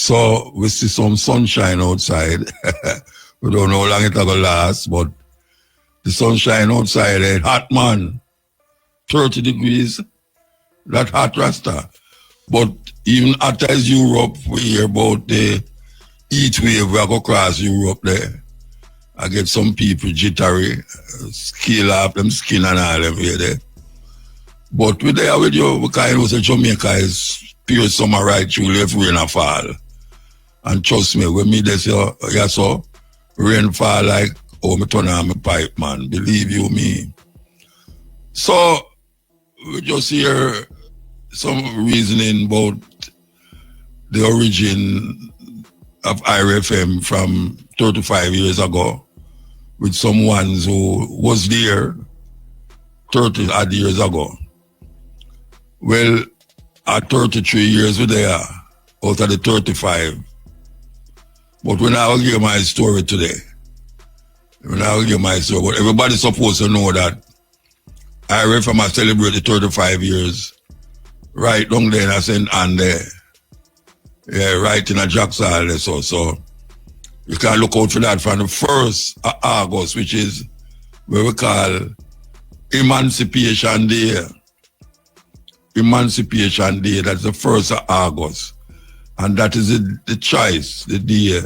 So we see some sunshine outside. We don't know how long it'll last, but the sunshine outside is hot, man. 30 degrees, that hot rasta. But even hotter as Europe, we hear about the heat wave we go across Europe there. I get some people jittery, scale off them skin and all them here there. But we there with you, because you know Jamaica is pure summer right through if rain a fall. And trust me, when me there say, yeah, so rain fall like, oh, me turn on my pipe, man. Believe you me. So, we just hear some reasoning about the origin of IRFM from 35 years ago with some ones who was there 30 odd years ago. Well, at 33 years we're there out of the 35. But when I will give my story today, but everybody's supposed to know that IRFM has celebrated 35 years right down there in a St. Anne there. Yeah, right in a Jackson there. So you can look out for that from the 1st of August, which is what we call Emancipation Day. Emancipation Day, that's the 1st of August. And that is the choice, the day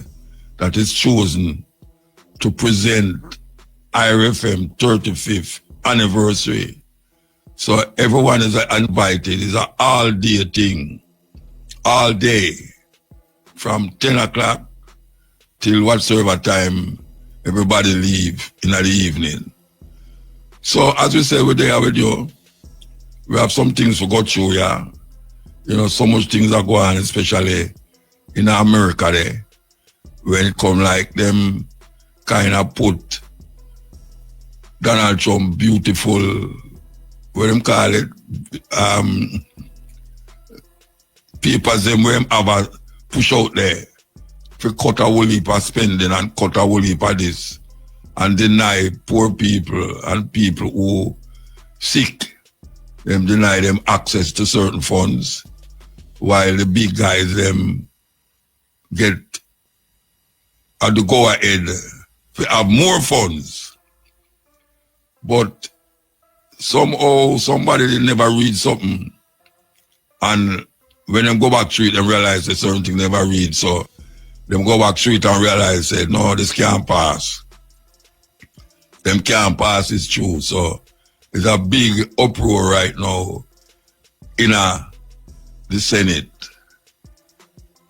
that is chosen to present IRFM 35th anniversary. So everyone is invited. It's an all-day thing. All day. From 10 o'clock till whatsoever time everybody leave in the evening. So as we say, we're there with you. We have some things to go through, yeah. You know, so much things are going on, especially in America there. When it come like them kind of put Donald Trump beautiful, what them call it, papers them where them have a push out there for cut a whole heap of spending and cut a whole heap of this and deny poor people and people who sick, them deny them access to certain funds while the big guys them get the go ahead to have more funds. But somehow somebody did never read something, and when them go back to it and realize that certain things never read, so them go back to it and realize that no, this can't pass. Them can't pass, it's true. So there's a big uproar right now in the Senate.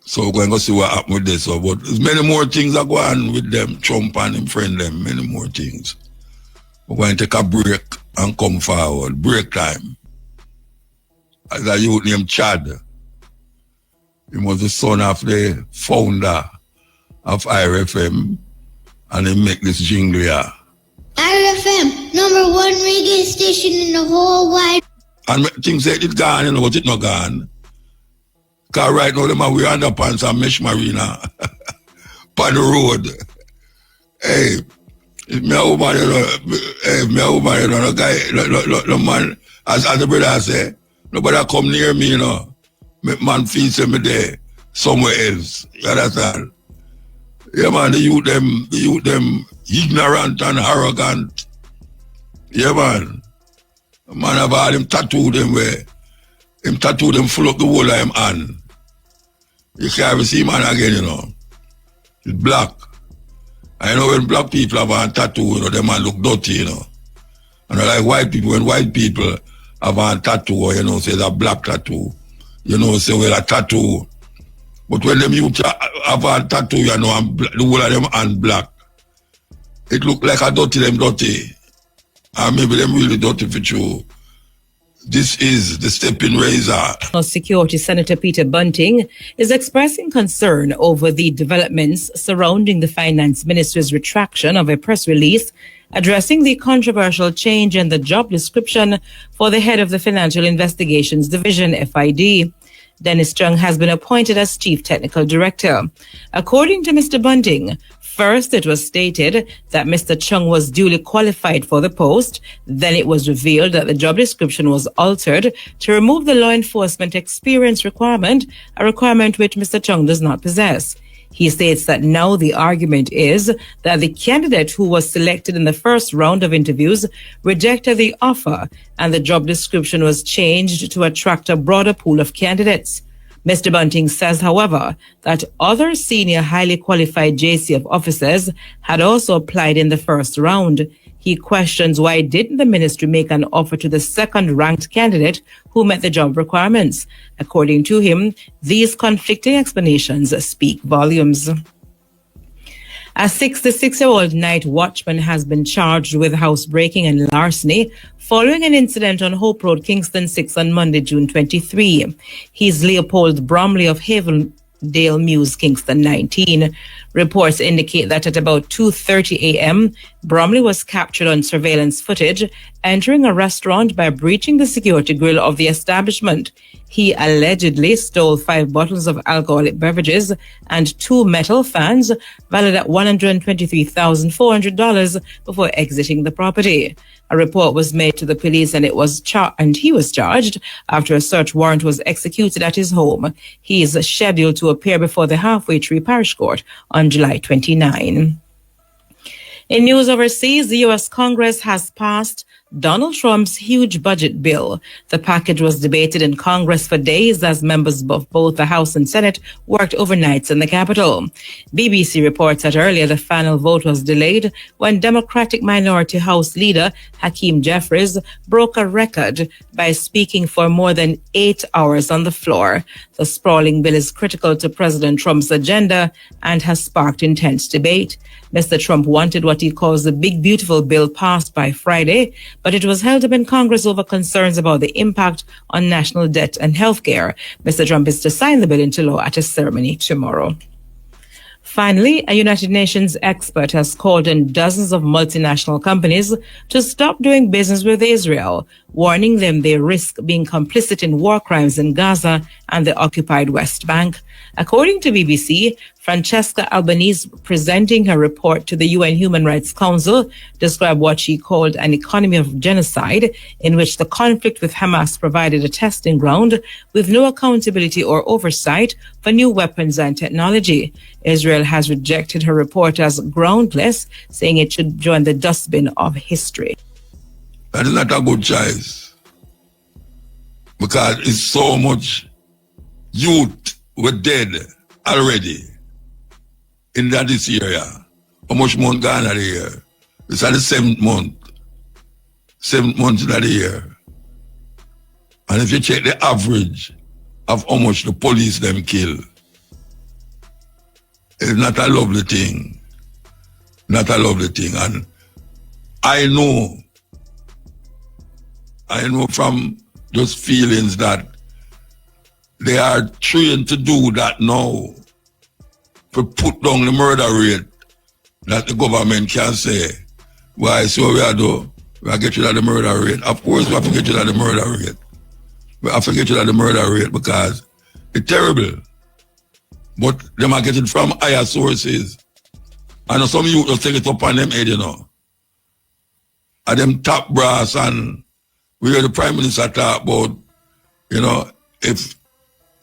So we're going to see what happens with this. So, but there's many more things that go on with them, Trump and him friend them, many more things. We're going to take a break and come forward. Break time. As a youth named Chad. He was the son of the founder of IRFM, and he make this jingle here. IRFM, #1 reggae station in the whole wide. And things say it's gone, you know, but it's not gone. Because right now, them are wearing underpants and mesh marina on the road. Hey, me a woman, you know, the guy, the man, as the brother say, nobody come near me, you know. Make man feel me there, somewhere else. You understand? Yeah, man, the youth them ignorant and arrogant. Yeah, man. The man have all them tattoo them where, him tattoo them full up the whole of him hand. You can't ever see man again, you know. It's black. I know when black people have a tattoo, you know, them man look dirty, you know. And I like white people, when white people have a tattoo, you know, say it's a black tattoo, you know, say, well, a tattoo. But when them youth have a tattoo, you know, and the whole of them hand black, it look like a dirty. And maybe them really dirty for you. This is the stepping razor. Security Senator Peter Bunting is expressing concern over the developments surrounding the Finance Ministry's retraction of a press release addressing the controversial change in the job description for the head of the Financial Investigations Division, FID. Dennis Chung has been appointed as Chief Technical Director. According to Mr. Bunting, First, it was stated that Mr. Chung was duly qualified for the post. Then it was revealed that the job description was altered to remove the law enforcement experience requirement, a requirement which Mr. Chung does not possess. He states that now the argument is that the candidate who was selected in the first round of interviews rejected the offer and the job description was changed to attract a broader pool of candidates. Mr. Bunting says, however, that other senior highly qualified JCF officers had also applied in the first round. He questions why didn't the ministry make an offer to the second-ranked candidate who met the job requirements. According to him, these conflicting explanations speak volumes. A 66-year-old night watchman has been charged with housebreaking and larceny following an incident on Hope Road, Kingston 6 on Monday, June 23. He's Leopold Bromley of Havendale Mews, Kingston 19. Reports indicate that at about 2:30 a.m., Bromley was captured on surveillance footage entering a restaurant by breaching the security grill of the establishment. He allegedly stole 5 bottles of alcoholic beverages and 2 metal fans valued at $123,400 before exiting the property. A report was made to the police and he was charged after a search warrant was executed at his home. He is scheduled to appear before the Halfway Tree Parish Court on July 29. In news overseas, the U.S. Congress has passed Donald Trump's huge budget bill. The package was debated in Congress for days as members of both the House and Senate worked overnights in the Capitol. BBC reports that earlier the final vote was delayed when Democratic Minority House Leader Hakeem Jeffries broke a record by speaking for more than 8 hours on the floor. The sprawling bill is critical to President Trump's agenda and has sparked intense debate. Mr. Trump wanted what he calls the big beautiful bill passed by Friday, but it was held up in Congress over concerns about the impact on national debt and health care. Mr. Trump is to sign the bill into law at a ceremony tomorrow. Finally, a United Nations expert has called on dozens of multinational companies to stop doing business with Israel, warning them they risk being complicit in war crimes in Gaza and the occupied West Bank. According to BBC, Francesca Albanese, presenting her report to the UN Human Rights Council, described what she called an economy of genocide, in which the conflict with Hamas provided a testing ground with no accountability or oversight for new weapons and technology. Israel has rejected her report as groundless, saying it should join the dustbin of history. That is not a good choice, because it's so much youth were dead already in this area. How much month gone out of the year? It's at the 7th month. 7th month of the year. And if you check the average of how much the police them kill, it's not a lovely thing. Not a lovely thing. And I know from those feelings that they are trained to do that now, to put down the murder rate, that the government can say, why, so we are do, we are get rid of the murder rate. Of course we have to get rid of the murder rate. We have to get rid of the murder rate because it's terrible. But them are getting from higher sources. And some youth just take it up on them head, you know. And them top brass, and we hear the Prime Minister talk about, you know,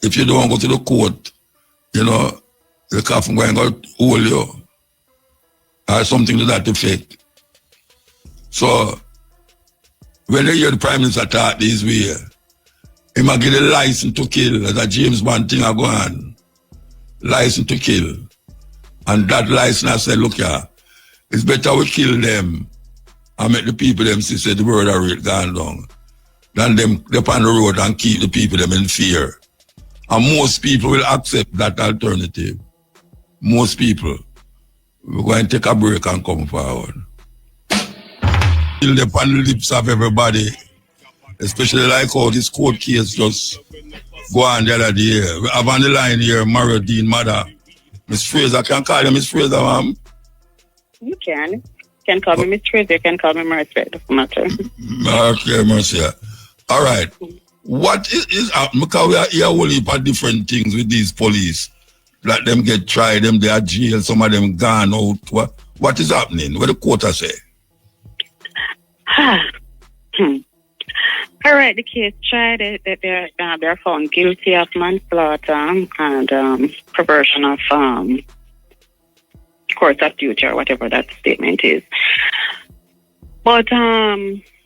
if you don't go to the court, you know, the coffin going to hold you, or something to that effect. So, when they hear the Prime Minister talk this way, he might get a license to kill, as a James Bond thing I go on. License to kill. And that license I said, look here, it's better we kill them and make the people them see say the murder rate gone down than them up on the road and keep the people them in fear. And most people will accept that alternative. Most people. We're going to take a break and come forward. Still up on the lips of everybody, especially like how this court case just go on the other day. We have on the line here, Mario Dean mother, Miss Fraser. Can I call you Miss Fraser, ma'am? You can. You can call me Miss Fraser, you can call me Mercy, it doesn't matter. Okay, Mercy. All right. What is because we are here only for different things with these police. Let them get tried, them they are jail, some of them gone out. What is happening? What the court say? All right, the case tried. They're found guilty of manslaughter and perversion of course of duty or whatever that statement is. But now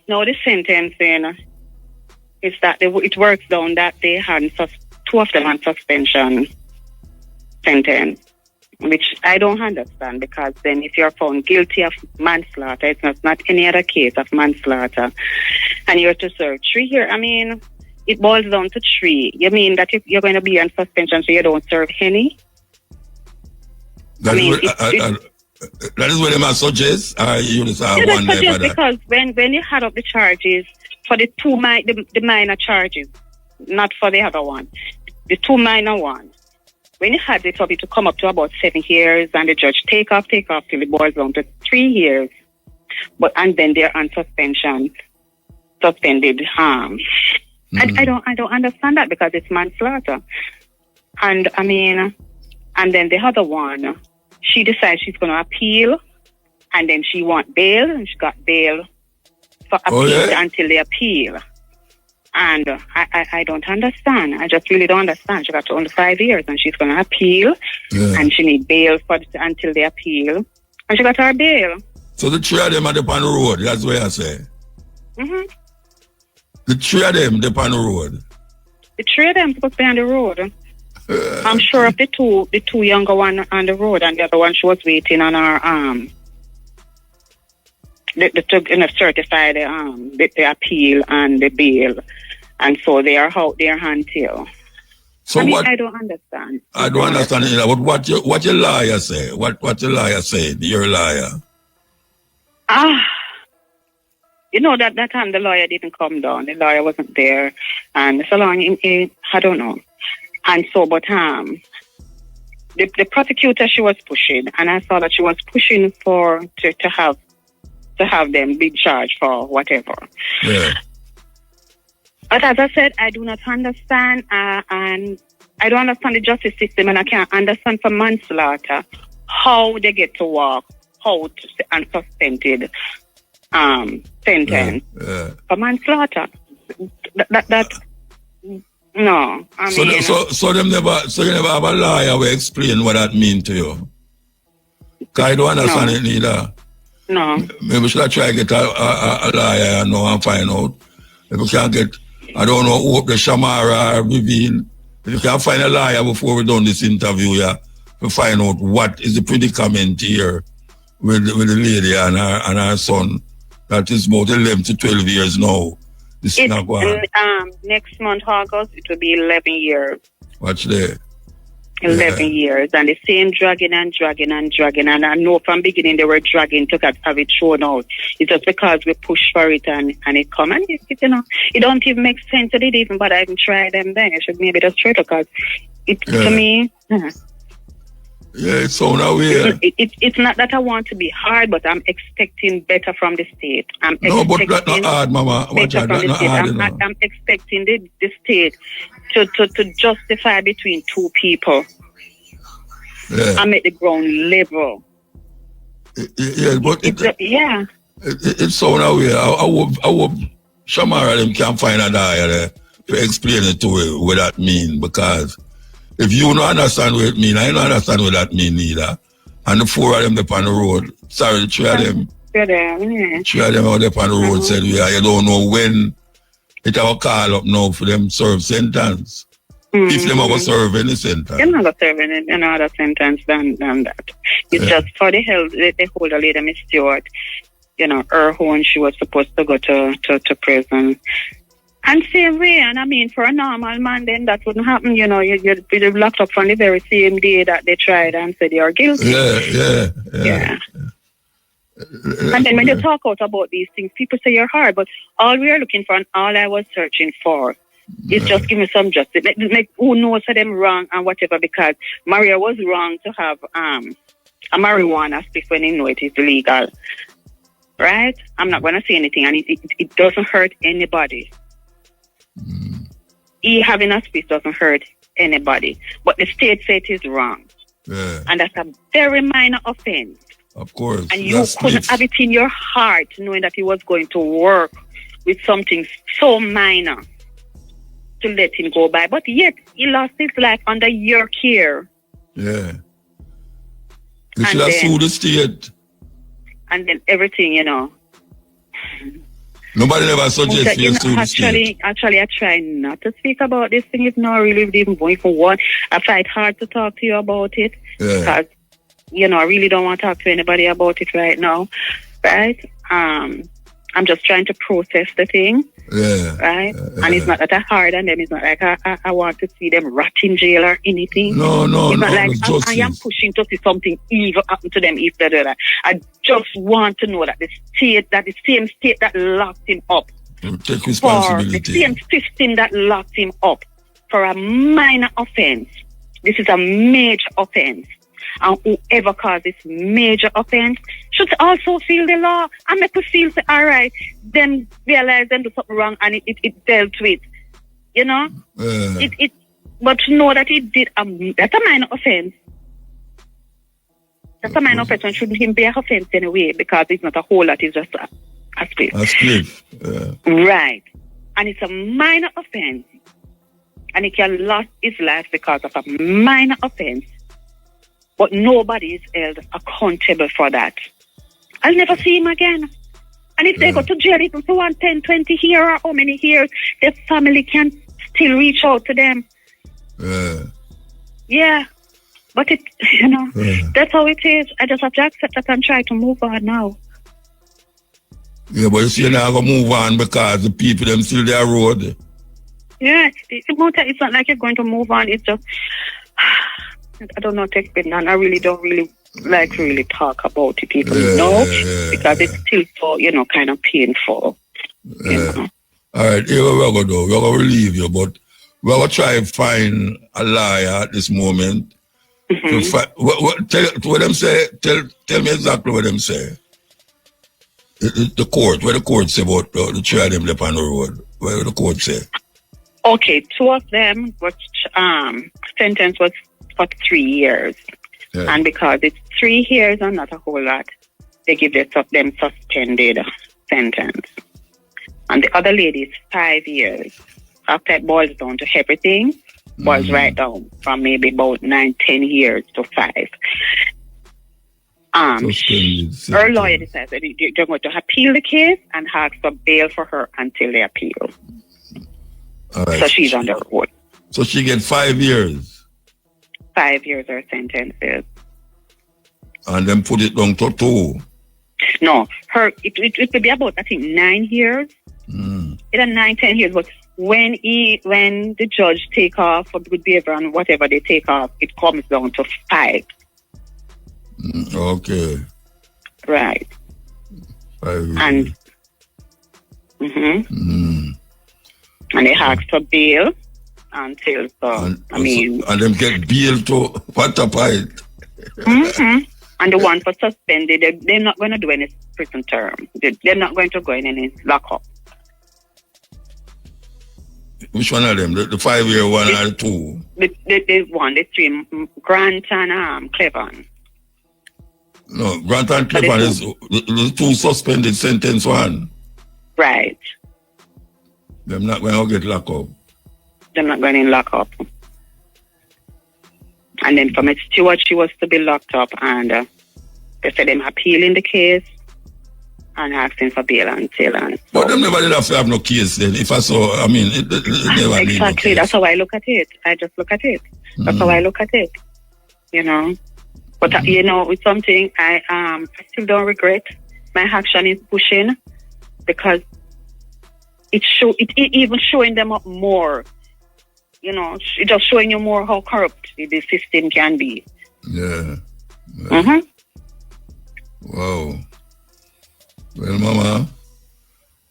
the sentencing is that it works down that they had two of them on suspension sentence, which I don't understand, because then if you're found guilty of manslaughter, it's not any other case of manslaughter, and you're to serve 3 years. I mean, it boils down to 3. You mean that if you're going to be on suspension so you don't serve any? That is what they suggest. You just have one suggest for that. Because when you had up the charges for the the minor charges, not for the other one, the 2 minor ones, when you had it up, it to come up to about 7 years, and the judge take off till it boils down to 3 years. And then they're on suspended harm. I don't understand that, because it's manslaughter. And I mean, and then the other one, she decides she's going to appeal, and then she want bail, and she got bail for appeal until they appeal. And I don't understand. I just really don't understand. She got only 5 years, and she's going to appeal, and she need bail until they appeal, and she got her bail. So the 3 of them are on the road. That's what I say. Mm-hmm. The 3 of them are on the road. The 3 of them supposed to be on the road. I'm sure of the two younger one on the road, and the other one she was waiting on her to certify the appeal and the bail, and so they are out there until. So I don't understand. I don't understand either. But what your lawyer say? What your lawyer said? Your lawyer. You know that time the lawyer didn't come down. The lawyer wasn't there, and so long I don't know. And so, but the prosecutor, she was pushing, and I saw that she was pushing to have them be charged for whatever. Yeah. But as I said, I do not understand, and I don't understand the justice system, and I can't understand for manslaughter how they get to walk out and suspended sentence for manslaughter. That. No, I mean... So you never have a lawyer who explain what that mean to you? Because I don't understand it neither. No. Maybe should I try to get a lawyer and find out. If we can't get, I don't know, hope the Shamara or Vivian, if you can find a lawyer before we done this interview, to find out what is the predicament here with the lady and her son. That is about 11 to 12 years now. Next month, August, it will be 11 years. Watch there. 11 years, and the same dragging. And I know from beginning they were dragging to have it shown out. It's just because we push for it and it come. And it don't even make sense. It didn't even bother even try them then. I should maybe just try, because to me... Yeah, it's so now it's not that I want to be hard, but I'm expecting better from the state. But that's not hard, Mama. I'm expecting the state to justify between two people and make the ground level. It's so now I hope Shamara them can find a lawyer to explain it to her what that mean, because if you don't understand what it mean, I don't understand what that mean either. And the 4 of them up on the road, sorry, the 3 of them. 3 of them out there on the road said, you don't know when it will call up now for them serve sentence. If them ever serve any sentence. They're not serving any other sentence than that. It's just for the health, they hold a lady, Miss Stewart, her own, she was supposed to go to prison. And same way, and I mean, for a normal man, then that wouldn't happen. You'd be locked up on the very same day that they tried and said you're guilty. Yeah. And then when you talk out about these things, people say you're hard, but all we are looking for and all I was searching for is just give me some justice. Like, who knows for them wrong and whatever, because Maria was wrong to have a marijuana spliff when he know it is illegal. Right? I'm not going to say anything, and it doesn't hurt anybody. He having a spliff doesn't hurt anybody. But the state said it is wrong. Yeah. And that's a very minor offense. Of course. And you couldn't have it in your heart knowing that he was going to work with something so minor to let him go by. But yet, he lost his life under your care. Yeah. You should have sued the state. And then everything, Nobody ever suggests you sue the state. Actually, I try not to speak about this thing. It's not really even going for one. I fight hard to talk to you about it. Yeah. Because, I really don't want to talk to anybody about it right now. Right? I'm just trying to process the thing. Yeah. Right? And it's not that I hard on them. It's not like I want to see them rot in jail or anything. No. It's not like I am pushing to see something evil happen to them if they do that. I just want to know that the same state that locked him up. Take responsibility. For the same system that locked him up for a minor offense. This is a major offense. And whoever caused this major offense should also feel the law and make us feel, say, all right, them realize them do something wrong and it dealt with. But to know that it did, that's a minor offense. That's a minor offense and shouldn't even be an offense anyway because it's not a whole lot, it's just a split. A split. Right. And it's a minor offense. And he can lose his life because of a minor offense. But nobody is held accountable for that. I'll never see him again. And if they go to jail even for 10, 20 years or how many years, their family can still reach out to them. Yeah. But that's how it is. I just have to accept that and try to move on now. Yeah, but you see, you're not going to move on because the people them still their road. Yeah, it's not like you're going to move on. It's just... I don't know, take it, and I really don't really talk about it even because it's still so, kind of painful. All right, here we're going to do. We're going to relieve you, but we're going to try and find a lawyer at this moment. What them say? Tell me exactly what them say. The court, what the court say about the three of them left on the road. What the court say? Okay, two of them, which sentence was for 3 years. Yeah. And because it's 3 years and not a whole lot, they give them suspended sentence. And the other lady is 5 years. After it boils down to everything, boils right down from maybe about 9, 10 years to 5. Her lawyer decides that they're going to appeal the case and ask for bail for her until they appeal. Right. So she's on the road. So she gets 5 years? 5 years her sentence is. And then put it down to 2? No, it would be about, I think, 9 years. Either 9, 10 years. But when the judge take off for good behavior and whatever they take off, it comes down to 5. Okay. Right. 5 years. And and they ask for bail until and them get bail to what apart. And the one for suspended, they're not going to do any prison term. They're not going to go in any lockup. Which one of them? The 5-year one or the 2? The one, the 3, Grant and Cleveland. No, Grant and Cleveland is the 2 suspended sentence one. Right. They're not going to get locked up. They're not going in lockup. And then from Stewart, she was to be locked up, and they said them appealing the case and asking for bail until. But them never did have no case then. If I saw, it never exactly. No case. That's how I look at it. I just look at it. That's how I look at it. But it's something I still don't regret. My action is pushing because it even showing them up more. It's just showing you more how corrupt the system can be. Yeah. Wow. Well, Mama,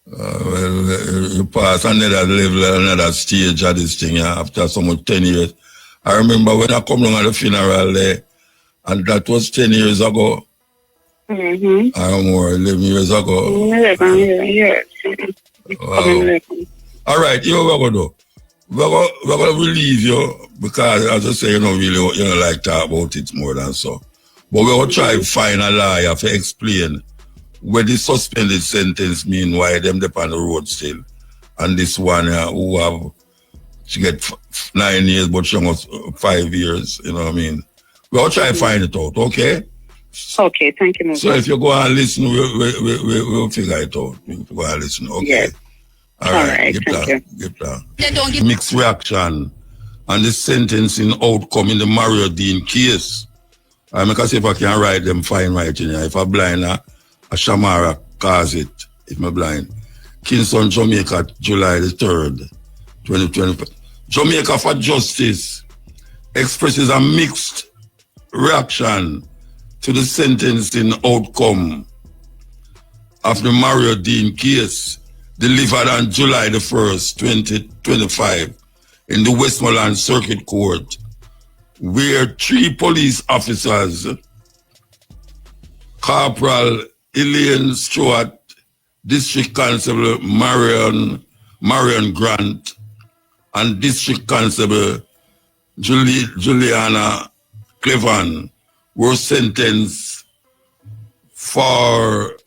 you pass another level, another stage of this thing after so much 10 years. I remember when I come along at the funeral there, and that was 10 years ago. Or more, 11 years ago. 11 years. Wow. All right, here we go. we're gonna relieve you because, as I say, you don't really, you don't like talk about it more than so. But we're gonna try to find a lawyer to explain what the suspended sentence mean, why them up on the road still, and this one who have she get 9 years, but she almost 5 years. You know what I mean? We'll try to find it out. Okay. Okay, thank you, Moses. So if you go and listen, we'll figure it out. We'll go and listen. Okay. Yes. All right. Thank Get that. Mixed reaction and the sentencing outcome in the Mario Dean case. I make see if I can write them fine writing. If I blind, a Shamara cause it. If I'm blind. Kingston, Jamaica, July the 3rd, 2020. Jamaica for Justice expresses a mixed reaction to the sentencing outcome of the Mario Dean case delivered on July the 1st, 2025 in the Westmoreland Circuit Court, where 3 police officers, Corporal Elaine Stewart, District Constable Marion Grant, and District Constable Juliana Clevan, were sentenced for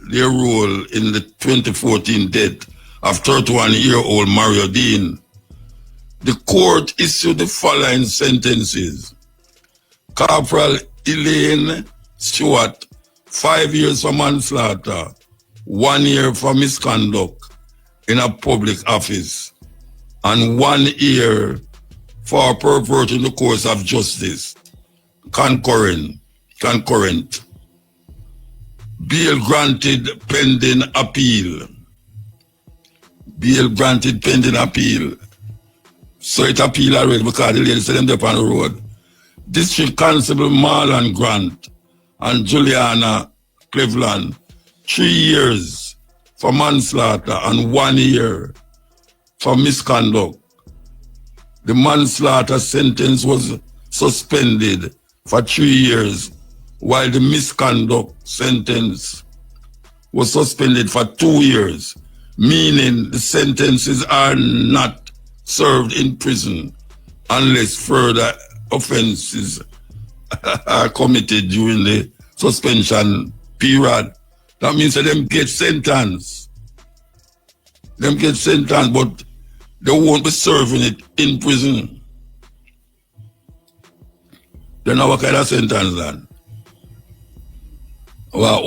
their role in the 2014 death of 31-year-old Mario Dean. The court issued the following sentences. Corporal Elaine Stewart, 5 years for manslaughter, 1 year for misconduct in a public office, and 1 year for perverting the course of justice. Concurrent. Bail granted pending appeal. So it appeal already because the lady said them up on the road. District Constable Marlon Grant and Juliana Cleveland, 3 years for manslaughter and 1 year for misconduct. The manslaughter sentence was suspended for 3 years, while the misconduct sentence was suspended for 2 years, meaning the sentences are not served in prison unless further offenses are committed during the suspension period. That means that them get sentenced. But they won't be serving it in prison. Then what kind of sentence then? Well,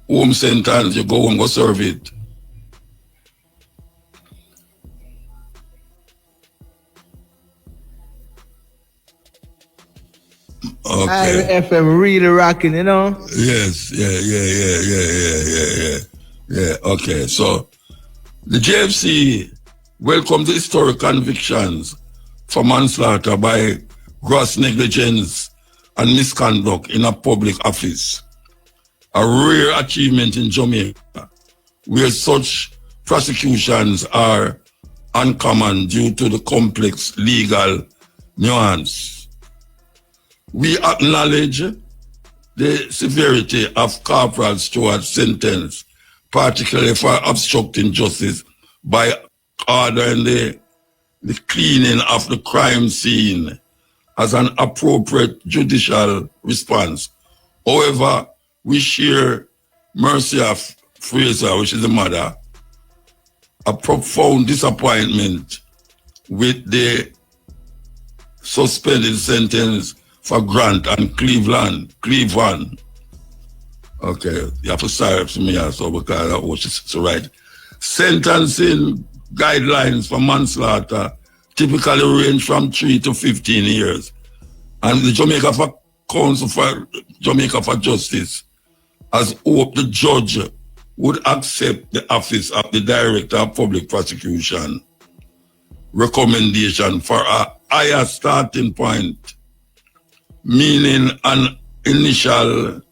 home sentence, you go home, go serve it. Okay. IRFM really rocking, you know? Yes, yeah. Okay, so the JFC welcomed the historic convictions for manslaughter by gross negligence and misconduct in a public office, a rare achievement in Jamaica, where such prosecutions are uncommon due to the complex legal nuance. We acknowledge the severity of Corporal Stewart's sentence, particularly for obstructing justice by ordering the cleaning of the crime scene as an appropriate judicial response. However, we share Mercia Fraser, which is the mother, a profound disappointment with the suspended sentence for Grant and Cleveland. Okay, you have to sorry for me also because that was so right. Sentencing guidelines for manslaughter typically range from 3 to 15 years. And the Jamaica for Council for Jamaica for Justice has hoped the judge would accept the office of the Director of Public Prosecution recommendation for a higher starting point, meaning an initial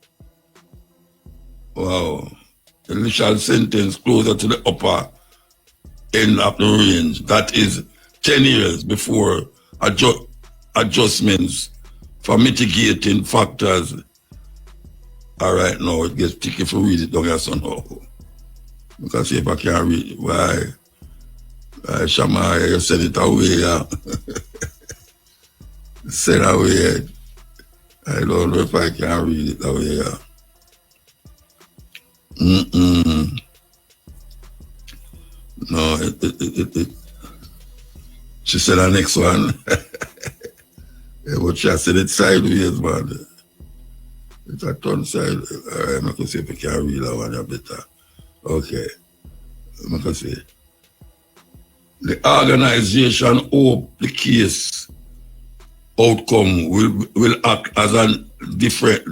sentence closer to the upper end of the range. That is 10 years before adjustments for mitigating factors. All right, now it gets tricky if you read it down here somehow. Because if I can't read it, why? Shama, you send it away. Send away. I don't know if I can read it away. No, it. She said the next one. Yeah, but she said it sideways, man. It's a turn side. All right, I can see if I can read that one a better. Okay. I can see. The organization hope the case outcome will act as a different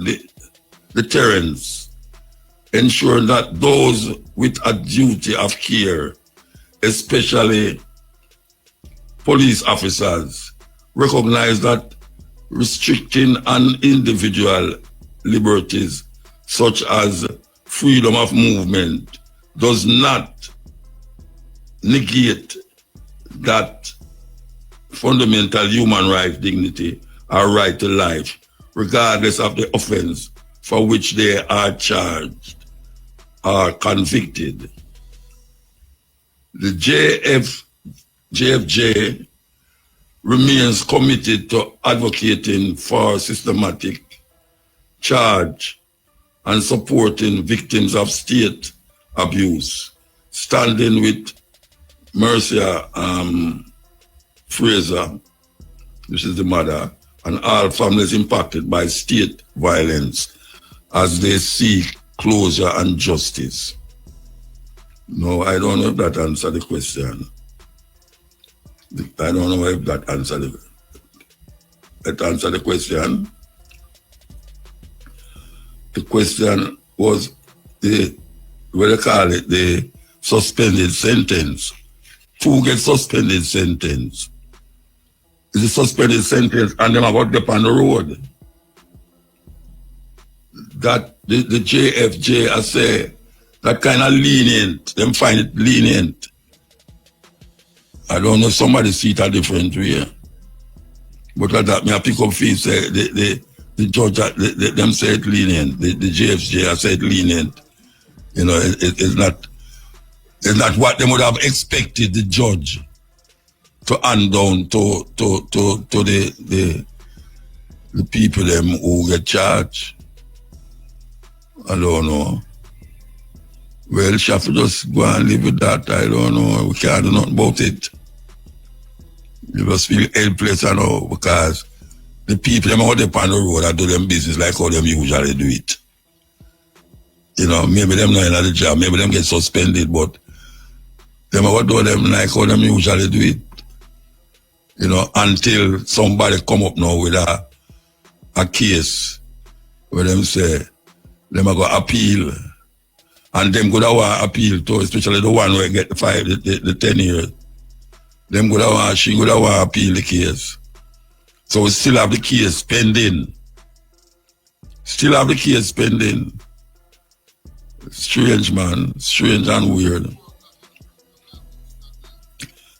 deterrence, ensuring that those with a duty of care, especially police officers, recognize that restricting an individual liberties such as freedom of movement does not negate that fundamental human right, dignity, or right to life, regardless of the offense for which they are charged or convicted. The JFJ remains committed to advocating for systematic charge and supporting victims of state abuse, standing with Mercia Fraser, which is the mother, and all families impacted by state violence as they seek closure and justice. No, I don't know if that answers the question. I don't know if that answers the question. The question was what they call it, the suspended sentence. Who gets suspended sentence? It's a suspended sentence and them about to get on the road. That the JFJ, I say, that kind of lenient, them find it lenient. I don't know, somebody see it a different way. But like that, me I pick up feet, say, the judge, them say it lenient. The JFJ, I say it lenient. You know, it's not what they would have expected the judge to hand down to the people them who get charged. I don't know. Well, she have to just go and live with that. I don't know. We can't do nothing about it. You just feel helpless, I know, because the people them out there on the road and do them business like how them usually do it. You know, maybe them not in the job, maybe them get suspended, but them out do them like how them usually do it. You know, until somebody come up now with a case where them say, them are going to appeal. And them go to want appeal to, especially the one where get the 10 years. Them go to want, she go to want appeal the case. So we still have the case pending. Still have the case pending. Strange, man. Strange and weird.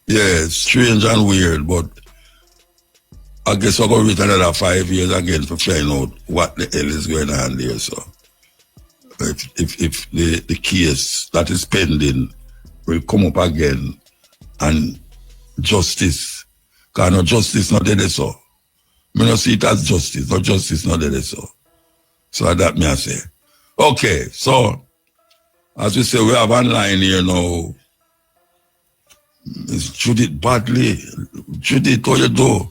Yeah, strange and weird, but I guess we're going to wait another 5 years again to find out what the hell is going on there, so. If the case that is pending will come up again and justice, because no justice not there so. I don't see it as justice, no justice not there so. So that me I say. Okay, so as we say, we have online here now. It's Judith Badley. Judith, how you do?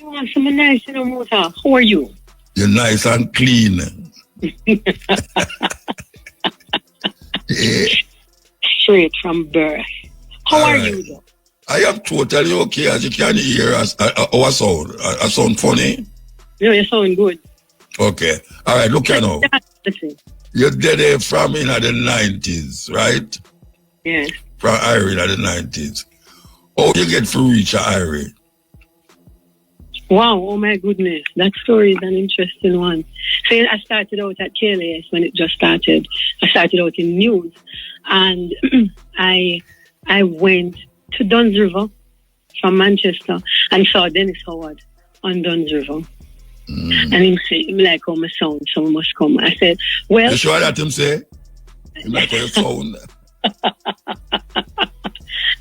I'm so nice, Musa. How are you? You're nice and clean. Straight from birth. How are you, though? I am totally okay, as you can hear our sound. I sound funny? No, you sound good. Okay. All right, look here now. You're dead from in the 90s, right? Yes. From Irie in the 90s. How you get to reach Irie? Wow, oh my goodness. That story is an interesting one. So I started out at KLAS when it just started. I started out in news. And I went to Duns River from Manchester and saw Dennis Howard on Duns River. And he said, like, oh, my sound, so I must come. I said, well... You sure that him say? You like how you sound?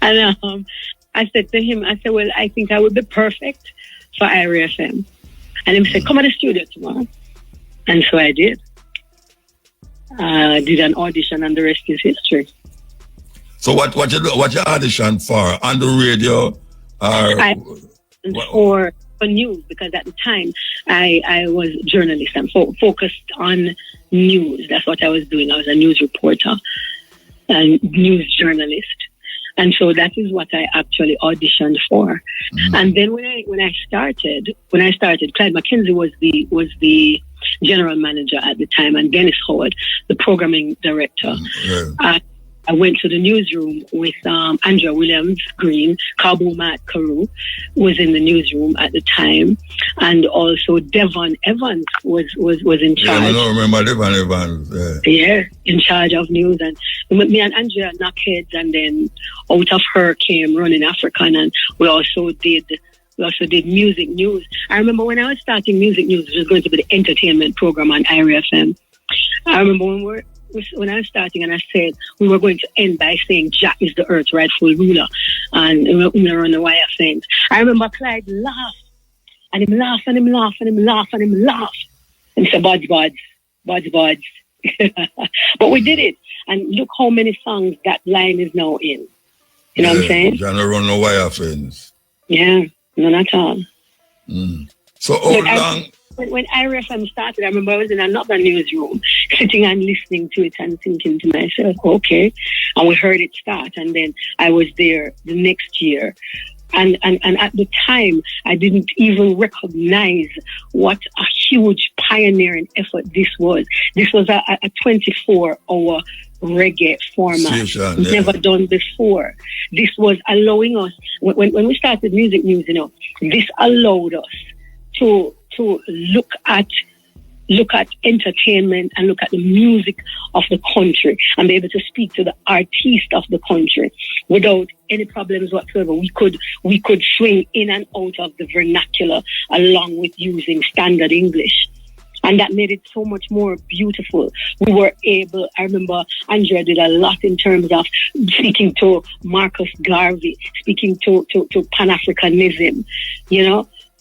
And I said to him, I said, well, I think I would be perfect for IRFM. And he said, come to the studio tomorrow. And so I did. Did an audition, and the rest is history. So what you audition for? On the radio? For news, because at the time I was a journalist and focused on news. That's what I was doing. I was a news reporter and news journalist. And so that is what I actually auditioned for. Mm-hmm. And then when I started, Clyde McKenzie was the general manager at the time, and Dennis Howard, the programming director. Mm-hmm. I went to the newsroom with Andrea Williams-Green. Cabo Matt Carew was in the newsroom at the time, and also Devon Evans was in charge. Yeah, I don't remember Devon Evans. Yeah, in charge of news, and me and Andrea knocked heads, and then out of her came Running African, and we also did music news. I remember when I was starting music news, it was going to be the entertainment program on IRFM. I remember when I was starting, and I said we were going to end by saying Jack is the earth's rightful ruler, and we were on the wire fence. I remember Clyde laughed, and him laugh, and him laugh, and him laugh, and him laugh, and he said, buds. But we did it, and look how many songs that line is now in. You know what I'm saying? Trying to run the wire fence. Yeah, none at all. Mm. So how long? When IRFM started, I remember I was in another newsroom, sitting and listening to it and thinking to myself, okay. And we heard it start, and then I was there the next year. And at the time, I didn't even recognize what a huge pioneering effort this was. This was a 24-hour reggae format, never done before. This was allowing us, when we started music news, this allowed us to look at entertainment and look at the music of the country and be able to speak to the artist of the country without any problems whatsoever. We could swing in and out of the vernacular along with using standard English. And that made it so much more beautiful. We were able, I remember Andrea did a lot in terms of speaking to Marcus Garvey, speaking to Pan-Africanism,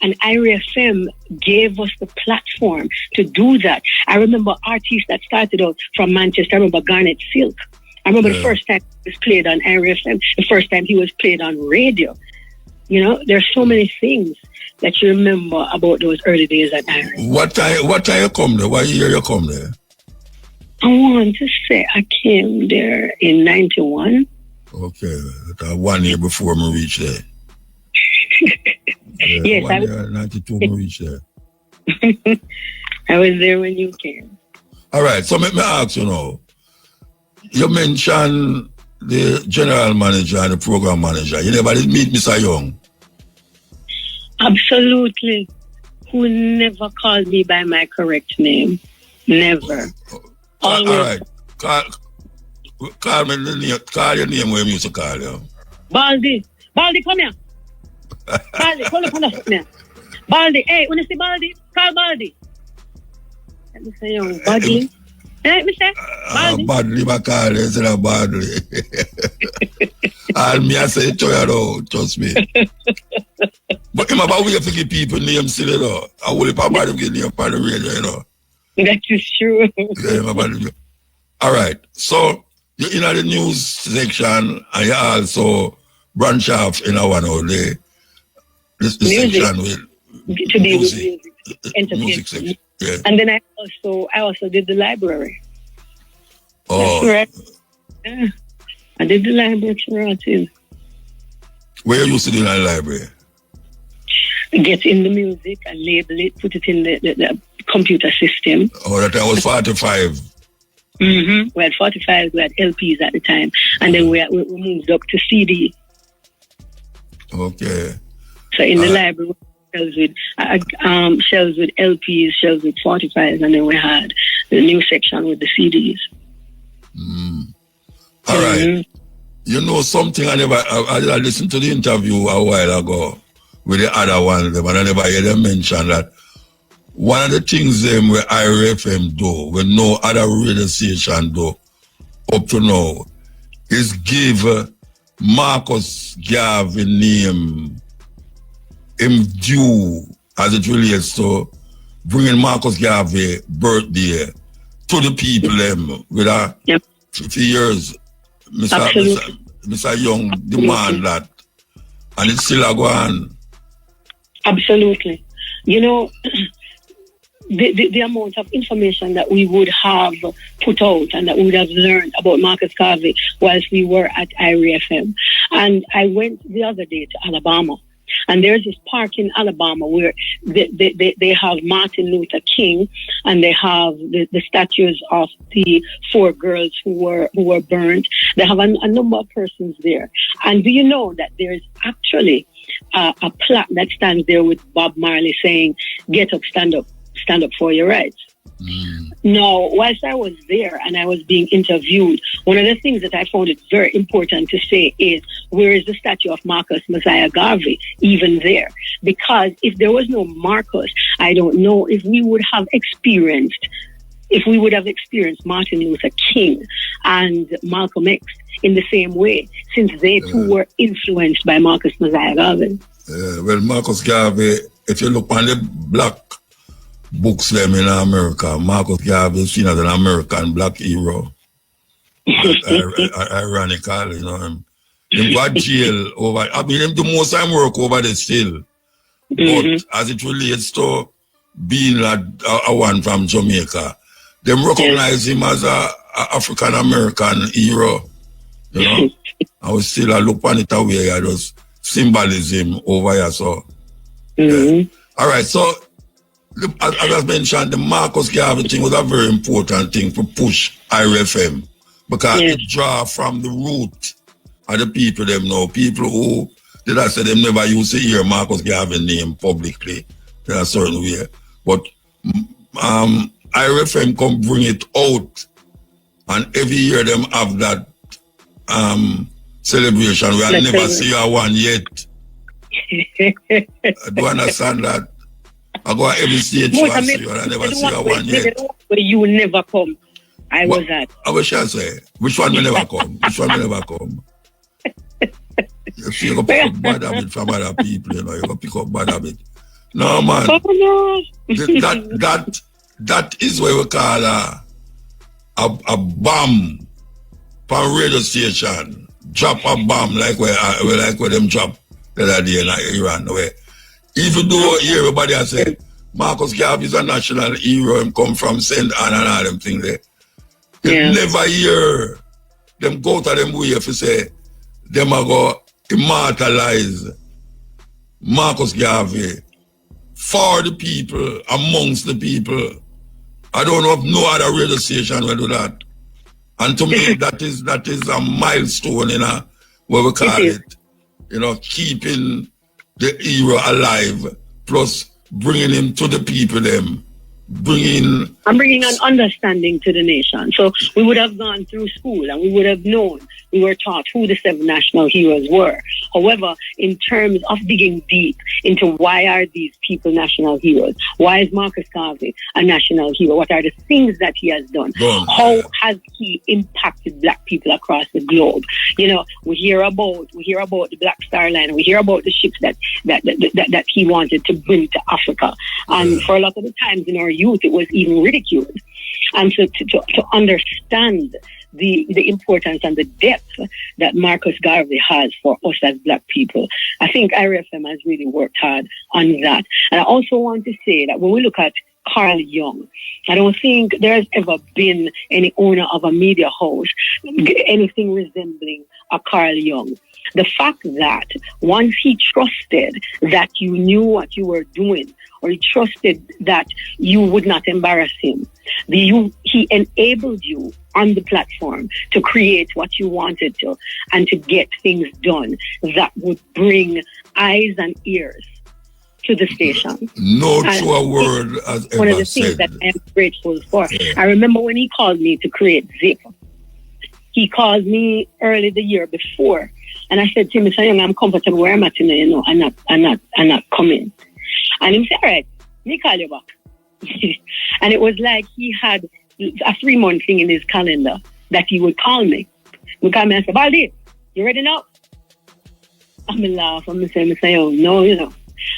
And IRFM gave us the platform to do that. I remember artists that started out from Manchester. I remember Garnet Silk. I remember the first time he was played on IRFM, the first time he was played on radio. There's so many things that you remember about those early days at IRFM. What time you come there? What year you come there? I want to say I came there in 91. Okay, 1 year before me reached there. Yes, I was 92 when we reached there. I was there when you came. All right, so let me ask you now. You mentioned the general manager and the program manager. You never did meet Mr. Young? Absolutely. Who never called me by my correct name. Never. All right. Call your name where you used to call you. Baldy, come here. Baldy, hold up on the foot now. Baldy, hey, when you see Baldy, call Baldy. Let me say, young Baldy. Let me say, Baldy. Badly, I call you instead of badly. And me, I say, trust me. But I'm about to give people names still, I will about give name on the radio, That is true. Yeah, all right. So, you're in the news section, and you also branch off in a one hour day. This section with to be music, entertainment. Section. Yeah. And then I also did the library. Oh. That's correct. Yeah. I did the library too. Where you used to do in the library? Get in the music and label it, put it in the computer system. Oh, that was 45. Mm-hmm. We had 45, we had LPs at the time. And then we moved up to CD. Okay. So in the library, shelves with LPs, shelves with 45s, and then we had the new section with the CDs. All right. You know something, I listened to the interview a while ago with the other one of them, and I never heard them mention that one of the things them where IRFM do, where no other radio station do up to now, is give Marcus Garvey name him due as it relates to bringing Marcus Garvey birthday to the people them with a 50 years Mr. Young demand that, and it's still a go on. Absolutely. You know, the amount of information that we would have put out and that we would have learned about Marcus Garvey whilst we were at IRFM. And I went the other day to Alabama. And there's this park in Alabama where they have Martin Luther King, and they have the statues of the 4 girls who were burned. They have a number of persons there. And do you know that there's actually a plaque that stands there with Bob Marley saying, "Get up, stand up for your rights." Now, whilst I was there and I was being interviewed, one of the things that I found it very important to say is, where is the statue of Marcus Messiah Garvey even there? Because if there was no Marcus, I don't know if we would have experienced Martin Luther King and Malcolm X in the same way, since they too were influenced by Marcus Messiah Garvey. Well, Marcus Garvey, if you look on the black books them in America, Marcus Garvey is seen as an American black hero. Ironically, you know, him got jail over, I mean, him do most time work over there still. But as it relates to being a one from Jamaica, them recognize him as a African American hero. You know, I was still look on it away. I just symbolism over here. So, all right. So, as I mentioned, the Marcus Garvey thing was a very important thing to push IRFM, because it draw from the root of the people them know. People who did I say them never used to hear Marcus Garvey name publicly in a certain way, but IRFM come bring it out, and every year them have that celebration. We have never see a one yet. I do understand that. I go every stage once a year and I never see a one yet. But you never come. I was at. I wish I say, which one will never come? Which one will never come? You see, you go pick up bad habit from other people, you know, you go pick up bad habit. No, man. That is what we call a bomb from radio station. Drop a bomb like where them drop the other day in Iran. Where even though everybody has said Marcus Garvey is a national hero and come from St. Anne and all them things there. You never hear them go to them way if you say them are go immortalize Marcus Garvey for the people, amongst the people. I don't know if no other radio station will do that. And to me, that is a milestone, you know, what we call it. You know, keeping the hero alive, plus bringing him to the people, bringing an understanding to the nation. So we would have gone through school and we would have known, we were taught who the 7 national heroes were. However, in terms of digging deep into why are these people national heroes? Why is Marcus Garvey a national hero? What are the things that he has done? How has he impacted black people across the globe? You know, we hear about the Black Star Line, we hear about the ships that he wanted to bring to Africa. And for a lot of the times in our youth, it was even ridiculed. And so to understand the importance and the depth that Marcus Garvey has for us as black people, I think IRFM has really worked hard on that. And I also want to say that when we look at Carl Jung, I don't think there's ever been any owner of a media house anything resembling a Carl Jung. The fact that once he trusted that you knew what you were doing, or he trusted that you would not embarrass him, he enabled you on the platform to create what you wanted to and to get things done that would bring eyes and ears to the station. No true word as ever one of the things that I am grateful for. I remember when he called me to create Zip. He called me early the year before, and I said to him, Mr. Young, I'm comfortable where I'm at, you know, I'm not coming. And he said, all right, me call you back. And it was like he had a 3-month thing in his calendar that he would call me. He would call me and say, Baldi, you ready now? I'm laugh. I'm say, oh no, you know.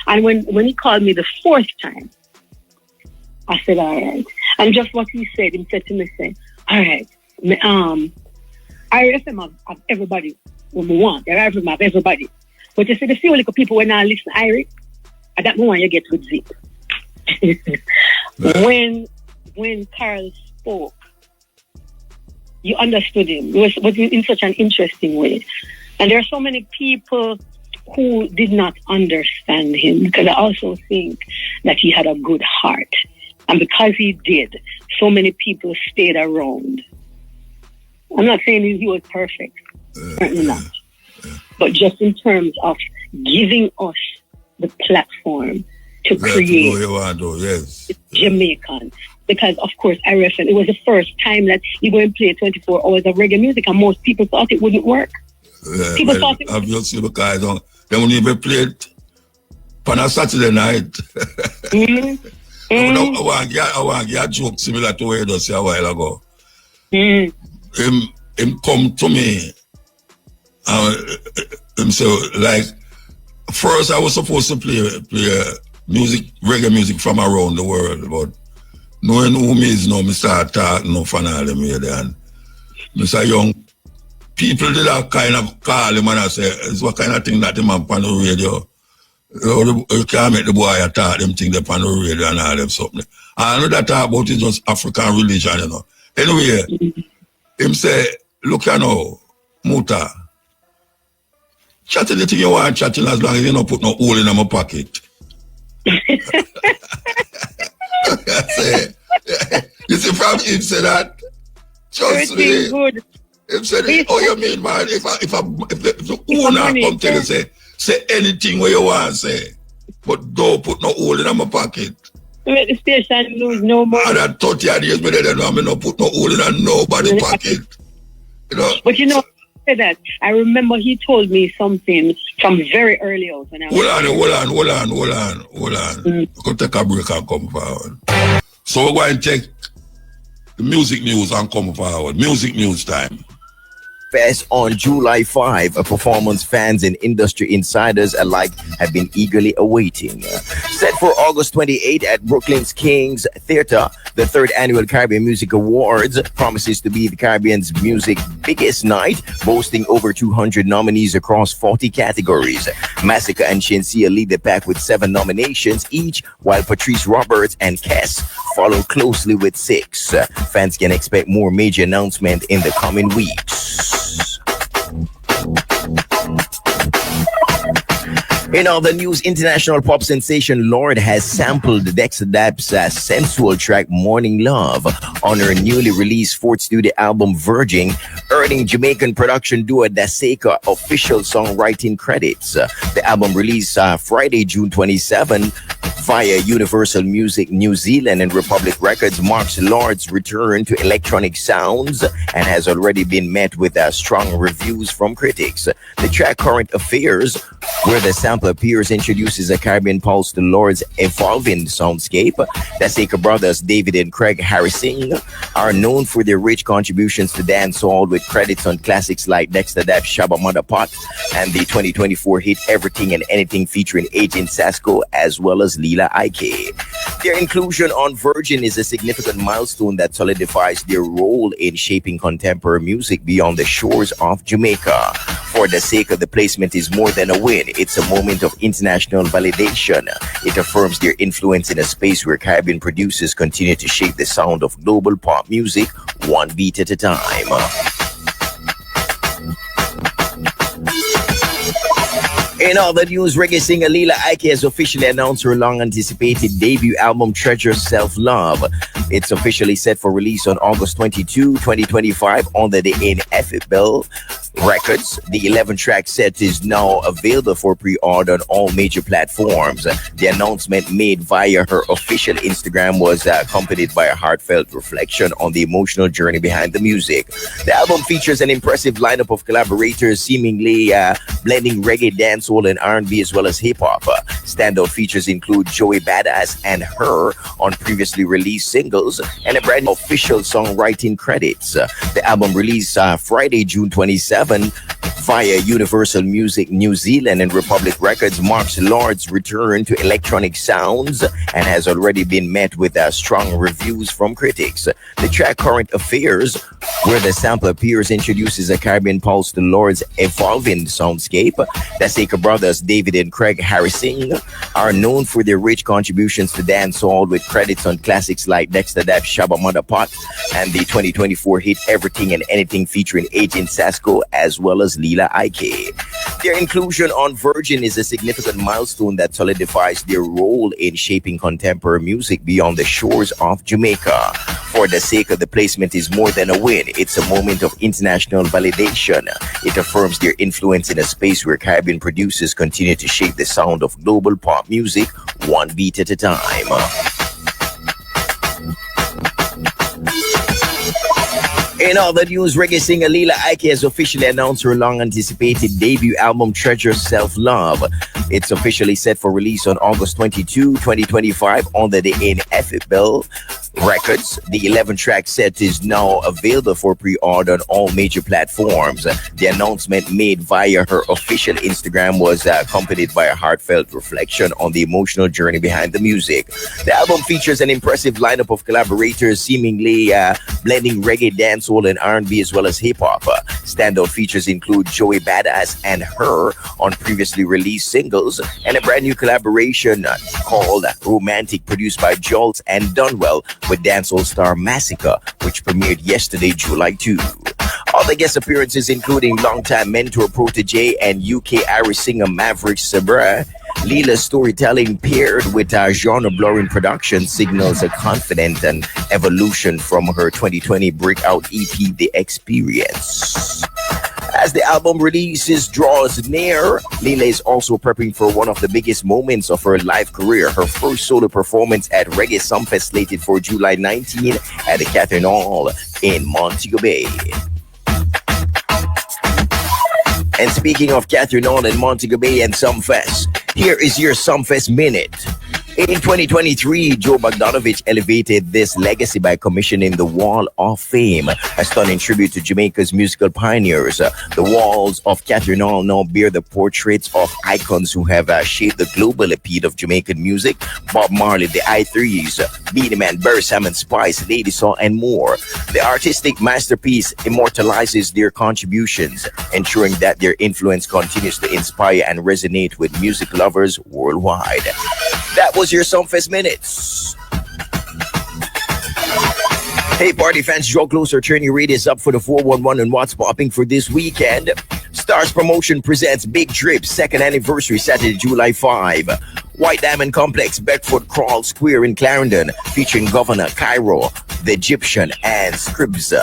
And when he called me the fourth time, I said, all right. And just what he said to me, say, all right, IRFM have everybody when we want. IRFM have everybody. But you see, the few little people when I listen to Irish, at that moment you get with Zip. When Carl spoke, you understood him. It was in such an interesting way. And there are so many people who did not understand him, because I also think that he had a good heart. And because he did, so many people stayed around. I'm not saying he was perfect, certainly not. But just in terms of giving us the platform to create Jamaican. Because, of course, IRFM, it was the first time that you go and play 24 hours of reggae music, and most people thought it wouldn't work. People thought it wouldn't work. Obviously, because they won't even play it on a Saturday night. Mm-hmm. I want to get a joke similar to what you just said a while ago. Him come to me and say, like, first I was supposed to play music, reggae music from around the world, but knowing who me is now, I start talking no fan all them here and Mr. Young, people did that kind of call him and I say, it's what kind of thing that him on the radio. You can't make the boy attack them thing up on the radio and all them something. I know that talk about it just African religion, you know. Anyway, him say, look you know, Muta, chat anything you want chatting as long as you don't put no hole in my pocket. You see from him say that? Just me. Good. Him said, oh you mean man, if the owner come tell you say anything where you want to say, but don't put no hole in my pocket. Let the station lose no more. And at 30 years, I don't put no hole in nobody's pocket. You know? But you know, that I remember he told me something from very early on. When I was hold on. Go take a break and come forward. So we're going to take the music news and come forward. Music news time. Fest on July 5, a performance fans and industry insiders alike have been eagerly awaiting. Set for August 28 at Brooklyn's King's Theater, the third annual Caribbean Music Awards promises to be the Caribbean's music biggest night, boasting over 200 nominees across 40 categories. Massacre and Shensia lead the pack with 7 nominations each, while Patrice Roberts and Kess follow closely with 6. Fans can expect more major announcements in the coming weeks. In other news, international pop sensation Lorde has sampled Dexter Dapp's sensual track Morning Love on her newly released 4th studio album Virgin, earning Jamaican production duo Daseka official songwriting credits. The album released Friday, June 27 via Universal Music New Zealand and Republic Records marks Lorde's return to electronic sounds and has already been met with strong reviews from critics. The track Current Affairs, where the sample appears, introduces a Caribbean pulse to Lorde's evolving soundscape. The Daseka brothers, David and Craig Harrison, are known for their rich contributions to dancehall, with credits on classics like Dexter Dapp's Shabba Mother Pot and the 2024 hit Everything and Anything featuring Agent Sasco as well as Leela Ike. Their inclusion on Virgin is a significant milestone that solidifies their role in shaping contemporary music beyond the shores of Jamaica. For the Daseka, the placement is more than a win. It's a moment of international validation. It affirms their influence in a space where Caribbean producers continue to shape the sound of global pop music one beat at a time. In other news, reggae singer Leela Ike has officially announced her long-anticipated debut album, Treasure Self-Love. It's officially set for release on August 22, 2025 on the Ineffable Records. The 11-track set is now available for pre-order on all major platforms. The announcement made via her official Instagram was accompanied by a heartfelt reflection on the emotional journey behind the music. The album features an impressive lineup of collaborators, seemingly blending reggae, dancehall, and R&B as well as hip-hop. Standout features include Joey Badass and Her on previously released singles and a brand new official songwriting credits. The album released Friday, June 27 2011 via Universal Music New Zealand and Republic Records, marks Lord's return to electronic sounds and has already been met with strong reviews from critics. The track Current Affairs, where the sample appears, introduces a Caribbean pulse to Lord's evolving soundscape. The Saker brothers, David and Craig Harrising, are known for their rich contributions to dancehall, with credits on classics like Dexter Dab Shabba Mother Pot and the 2024 hit Everything and Anything featuring Agent Sasco as well as Leela Ike. Their inclusion on Virgin is a significant milestone that solidifies their role in shaping contemporary music beyond the shores of Jamaica. For the Saker, the placement is more than a win. It's a moment of international validation. It affirms their influence in a space where Caribbean producers continue to shape the sound of global pop music one beat at a time. In other news, reggae singer Leela Ike has officially announced her long-anticipated debut album, Treasure Self-Love. It's officially set for release on August 22, 2025 on the IRFM Records. The 11-track set is now available for pre-order on all major platforms. The announcement made via her official Instagram was accompanied by a heartfelt reflection on the emotional journey behind the music. The album features an impressive lineup of collaborators, seemingly blending reggae, dancehall, and R&B as well as hip-hop. Standout features include Joey Badass and Her on previously released singles, and a brand new collaboration called Romantic, produced by Jolts and Dunwell with dancehall star Massacre, which premiered yesterday, July 2. Other guest appearances including longtime mentor, protege, and UK Irish singer Maverick Sabre. Leela's storytelling paired with genre-blurring production signals a confident and evolution from her 2020 breakout EP, The Experience. As the album releases draws near, Leela is also prepping for one of the biggest moments of her life career, her first solo performance at Reggae Sumfest, slated for July 19 at the Catherine Hall in Montego Bay. And speaking of Catherine Hall and Montego Bay and Sumfest, here is your Sumfest Minute. In 2023, Joe Bogdanovich elevated this legacy by commissioning the Wall of Fame, a stunning tribute to Jamaica's musical pioneers. The walls of Catherine Hall now bear the portraits of icons who have shaped the global appeal of Jamaican music: Bob Marley, the I-Threes, Beenie Man, Barry Salmon, Spice, Lady Saw, and more. The artistic masterpiece immortalizes their contributions, ensuring that their influence continues to inspire and resonate with music lovers worldwide. That was your Sumfest Minutes. Hey, party fans, draw closer, turn your radius up for the 411 and what's popping for this weekend. Stars Promotion presents Big Trip, 2nd anniversary, Saturday, July 5. White Diamond Complex, Bedford Crawl Square in Clarendon, featuring Governor, Cairo, The Egyptian, and Scribs.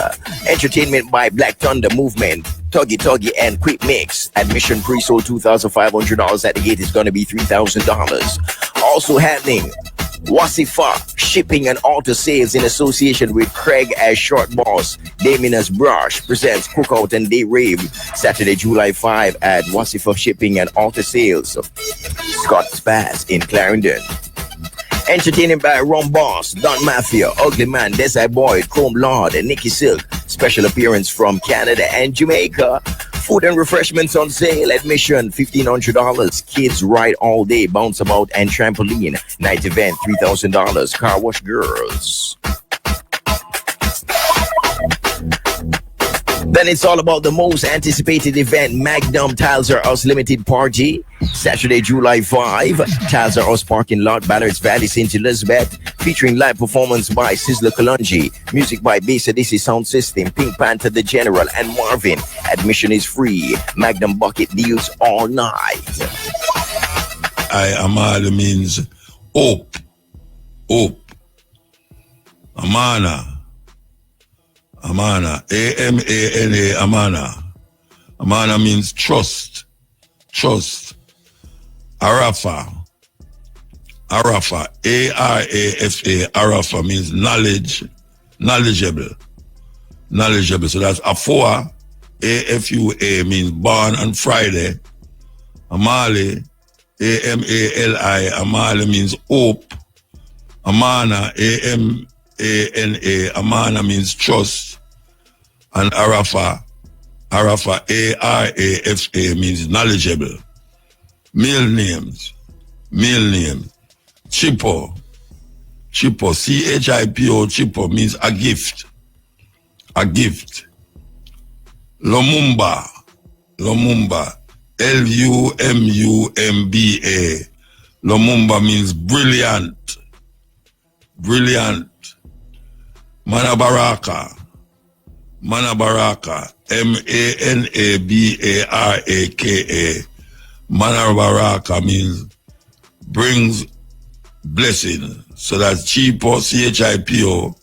Entertainment by Black Thunder Movement, Tuggy Tuggy, and Quick Mix. Admission pre-sold $2,500. At the gate is going to be $3,000. Also happening, Wasifa Shipping and Auto Sales in association with Craig as Short Boss, Damien as Brush, presents Cookout and Day Rave, Saturday, July 5 at Wasifa Shipping and Auto Sales, Scott's Pass in Clarendon. Entertaining by Ron Boss, Don Mafia, Ugly Man, Desai Boyd, Chrome Lord, and Nicky Silk. Special appearance from Canada and Jamaica. Food and refreshments on sale. Admission $1,500. Kids ride all day, bounce about, and trampoline. Night event $3,000. Car wash girls. Then it's all about the most anticipated event, Magnum Tiles Are Us Limited Party. Saturday, July 5, Tiles Are Us parking lot, Ballards Valley, St. Elizabeth, featuring live performance by Sizzler Kalungi, music by Basa DC Sound System, Pink Panther the General, and Marvin. Admission is free. Magnum Bucket deals all night. Amana means hope. Hope. Amana. Amana. A-M-A-N-A. Amana. Amana means trust. Trust. Arafa. Arafa. A-R-A-F-A. Arafa means knowledge. Knowledgeable. Knowledgeable. So that's Afua. A-F-U-A means born on Friday. Amali. A-M-A-L-I. Amali means hope. Amana. A-M-A-N-A. Amana means trust. And Arafa. Arafa, A-R-A-F-A means knowledgeable. Male names. Chipo, C-H-I-P-O, Chipo means a gift. Lumumba, L-U-M-U-M-B-A. Lumumba means brilliant. Manabaraka, M-A-N-A-B-A-R-A-K-A. Manabaraka means brings blessing. So that's Chipo, C-H-I-P-O,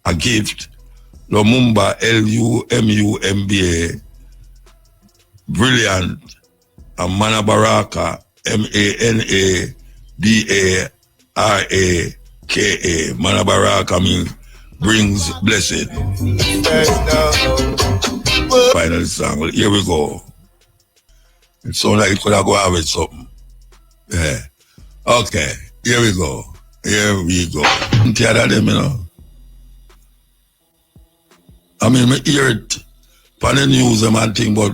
a gift. Lumumba, L-U-M-U-M-B-A, brilliant. And Manabaraka, M-A-N-A-B-A-R-A-K-A. Manabaraka means brings blessing. Final song. Well, here we go. It sounds like it could have go out with something. Yeah. Okay. Here we go. I'm tired of them, you know. I mean, I hear it on the news and thing, but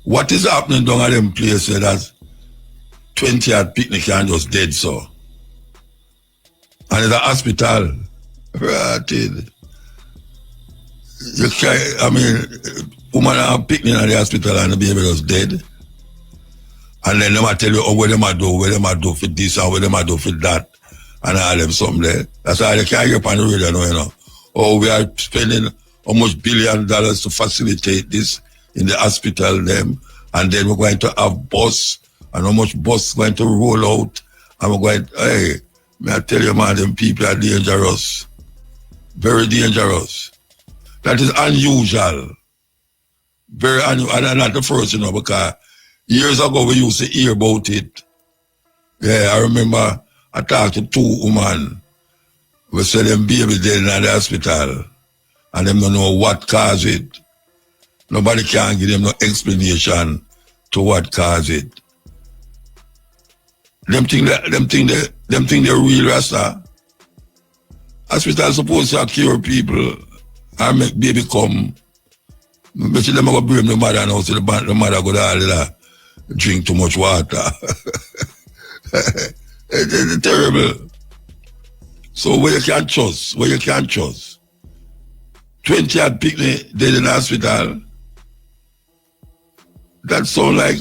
what is happening down at them places that 20 at picnic and just dead so? And it's a hospital. Right. You can't, I mean, woman are picnic at the hospital and the baby just dead. And then they might tell you, oh, what them I do for this and what them I do for that. And all them something there. That's why they can't hear up on the radio, you know. Oh, we are spending almost $1 billion to facilitate this in the hospital them. And then we're going to have bus. And how much bus going to roll out. And we're going, hey, may I tell you, man, them people are dangerous. Very dangerous. That is unusual. Very unusual. And not the first, you know, because years ago we used to hear about it. Yeah, I remember I talked to 2 women. We said them baby dead in the hospital. And them don't know what caused it. Nobody can give them no explanation to what caused it. Them think they're real Rasta. Hospital supposed to cure people and make baby come. But them go bring the mother now, so the mother go to drink too much water. It's terrible. So where you can't trust. 20 at picnic dead in the hospital. That sound like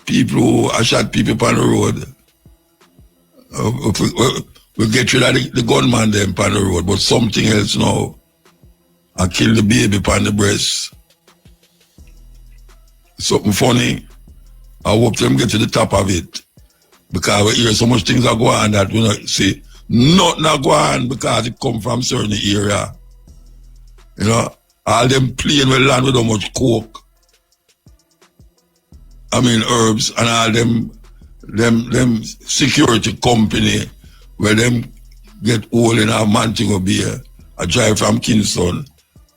people who are shot people on the road. We get rid of the gunman them on the road, but something else now. And kill the baby on the breast. Something funny. I hope them get to the top of it. Because we hear so much things are going on that we don't see nothing are going on because it come from certain area. You know, all them playing with land with how much coke. I mean herbs and all them security company where them get all in a Montego Bay, a drive from Kingston,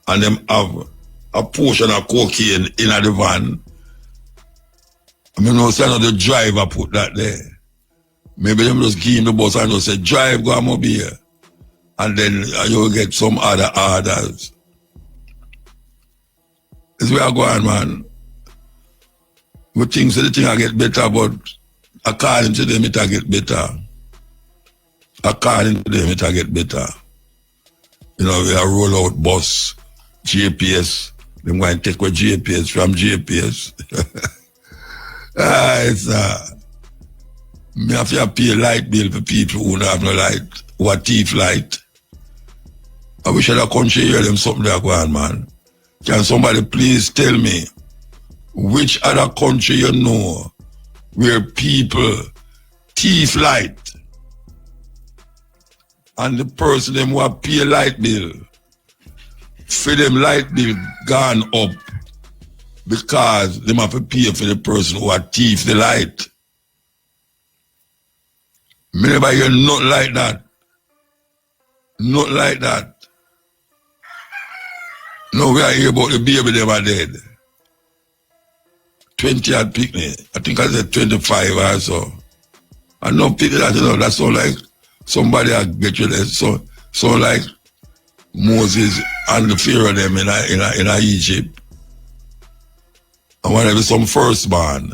and them have a portion of cocaine in the van. I mean, no sign of the driver put that there. Maybe them just give him the bus and just say, drive, go on here. And then you'll get some other orders. That's where I go on, man. We think so the thing I get better, but according to them, it I get better. According to them, it I get better. You know, we are roll out bus, GPS. Them going to take away GPS from GPS. Me have to pay a light bill for people who don't have no light, who are thief light. I wish the country hear them something there going on, man. Can somebody please tell me which other country you know where people thief light and the person them who have pay a light bill, for them light bill gone up because them have to pay for the person who have thief the light. Me never hear nothing like that. Nothing like that. No, we are here about the baby they were dead. 20 at picnic. I think I said 25 or so. And no people that, you know, that sound like somebody had get you there. So like Moses and the Pharaoh them in Egypt. I want to be some firstborn.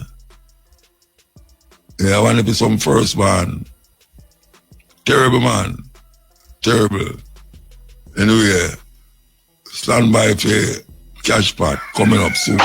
Yeah, I want to be some firstborn. Terrible, man. Terrible. Anyway, stand by for cash pot coming up soon.